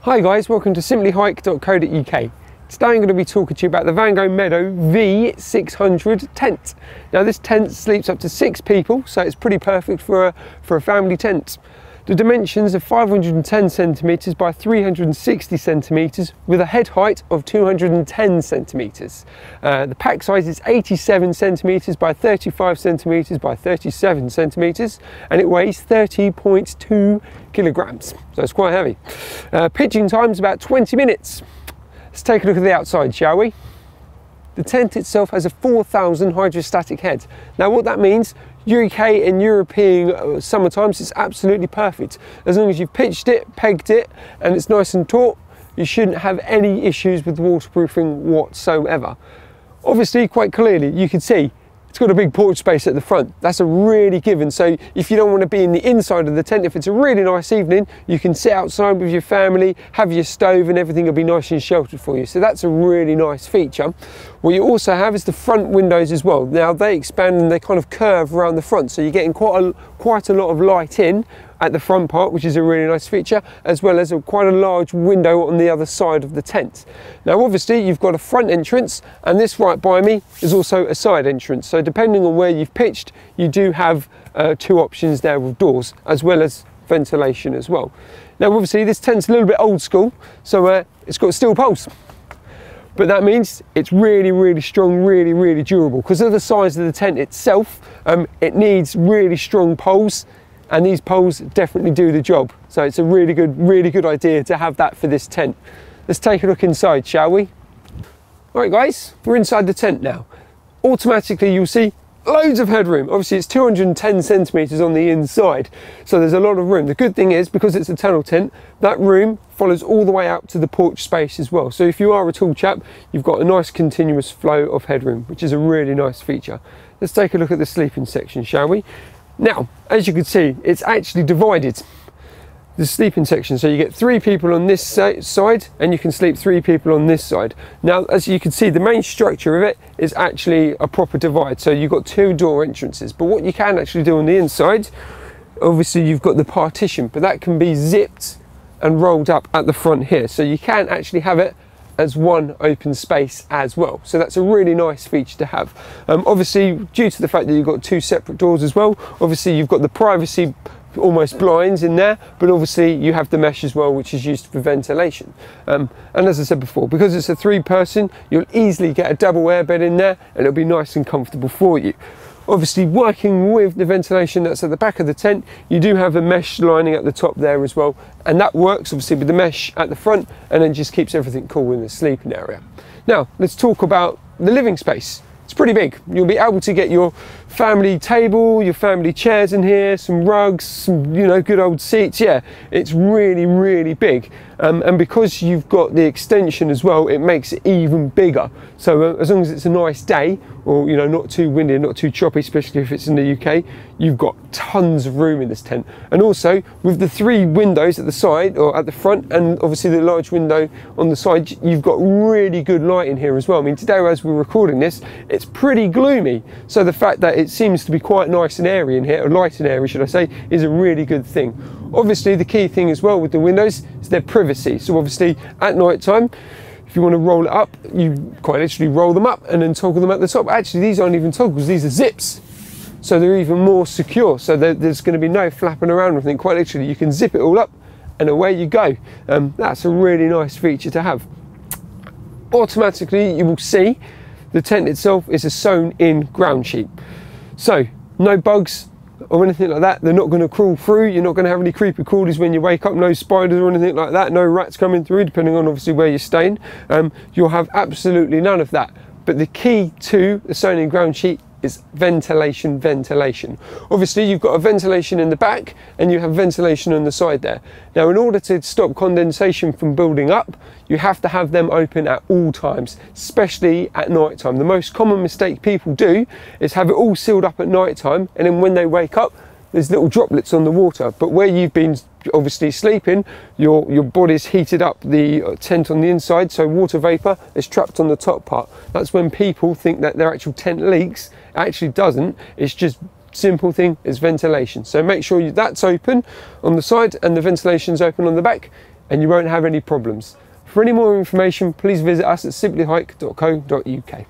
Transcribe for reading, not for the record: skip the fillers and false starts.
Hi guys, welcome to simplyhike.co.uk. Today I'm going to be talking to you about the Vango Meadow V 600 tent. Now this tent sleeps up to 6 people, so it's pretty perfect for a family tent. The dimensions are 510 centimetres by 360 centimetres with a head height of 210 centimetres. The pack size is 87 centimetres by 35 centimetres by 37 centimetres and it weighs 30.2 kilograms, so it's quite heavy. Pitching time is about 20 minutes. Let's take a look at the outside, shall we? The tent itself has a 4,000 hydrostatic head. Now what that means, UK and European summer times, it's absolutely perfect. As long as you've pitched it, pegged it, and it's nice and taut, you shouldn't have any issues with waterproofing whatsoever. Obviously, quite clearly, you can see it's got a big porch space at the front. That's a really given. So if you don't want to be in the inside of the tent, if it's a really nice evening, you can sit outside with your family, have your stove and everything will be nice and sheltered for you. So that's a really nice feature. What you also have is the front windows as well. Now they expand and they kind of curve around the front. So you're getting quite a lot of light in at the front part, which is a really nice feature, as well as quite a large window on the other side of the tent. Now obviously you've got a front entrance, and this right by me is also a side entrance. So depending on where you've pitched, you do have 2 options there with doors, as well as ventilation as well. Now obviously this tent's a little bit old school, so it's got steel poles. But that means it's really strong, really durable. Because of the size of the tent itself, it needs really strong poles, and these poles definitely do the job. So it's a really good idea to have that for this tent. Let's take a look inside, shall we? All right guys, we're inside the tent now. Automatically you'll see loads of headroom. Obviously it's 210 centimetres on the inside, so there's a lot of room. The good thing is, because it's a tunnel tent, that room follows all the way out to the porch space as well. So if you are a tall chap, you've got a nice continuous flow of headroom, which is a really nice feature. Let's take a look at the sleeping section, shall we? Now, as you can see, it's actually divided, the sleeping section. So you get 3 people on this side, and you can sleep 3 people on this side. Now, as you can see, the main structure of it is actually a proper divide. So you've got 2 door entrances. But what you can actually do on the inside, obviously you've got the partition, but that can be zipped and rolled up at the front here. So you can actually have it as one open space as well. So that's a really nice feature to have. Obviously, due to the fact that you've got 2 separate doors as well, obviously you've got the privacy almost blinds in there, but obviously you have the mesh as well, which is used for ventilation. And as I said before, because it's a 3-person, you'll easily get a double airbed in there and it'll be nice and comfortable for you. Obviously, working with the ventilation that's at the back of the tent, you do have a mesh lining at the top there as well, and that works obviously with the mesh at the front, and then just keeps everything cool in the sleeping area. Now let's talk about the living space. It's pretty big. You'll be able to get your family table, your family chairs in here, some rugs, some, you know, good old seats. Yeah, it's really big. And because you've got the extension as well, it makes it even bigger. So as long as it's a nice day, or you know, not too windy and not too choppy, especially if it's in the UK, you've got tons of room in this tent. And also with the 3 windows at the side or at the front, and obviously the large window on the side, you've got really good light in here as well. I mean, today as we're recording this, it's pretty gloomy, so the fact that it seems to be quite nice and airy in here, or light and airy should I say, is a really good thing. Obviously the key thing as well with the windows is their privacy. So obviously at night time, if you want to roll it up, you quite literally roll them up and then toggle them at the top. Actually, these aren't even toggles, these are zips. So they're even more secure. So there's going to be no flapping around or anything. Quite literally, you can zip it all up and away you go. That's a really nice feature to have. Automatically, you will see the tent itself is a sewn in ground sheet. So no bugs or anything like that. They're not going to crawl through. You're not going to have any creepy crawlies when you wake up. No spiders or anything like that. No rats coming through, depending on obviously where you're staying. You'll have absolutely none of that. But the key to the sewn in ground sheet is ventilation. Obviously you've got a ventilation in the back and you have ventilation on the side there. Now in order to stop condensation from building up, you have to have them open at all times, especially at night time. The most common mistake people do is have it all sealed up at night time, and then when they wake up there's little droplets on the water. But where you've been obviously sleeping, your body's heated up the tent on the inside, so water vapor is trapped on the top part. That's when people think that their actual tent leaks. It actually doesn't. It's just simple thing as ventilation. So make sure that's open on the side and the ventilation's open on the back, and you won't have any problems. For any more information, please visit us at simplyhike.co.uk.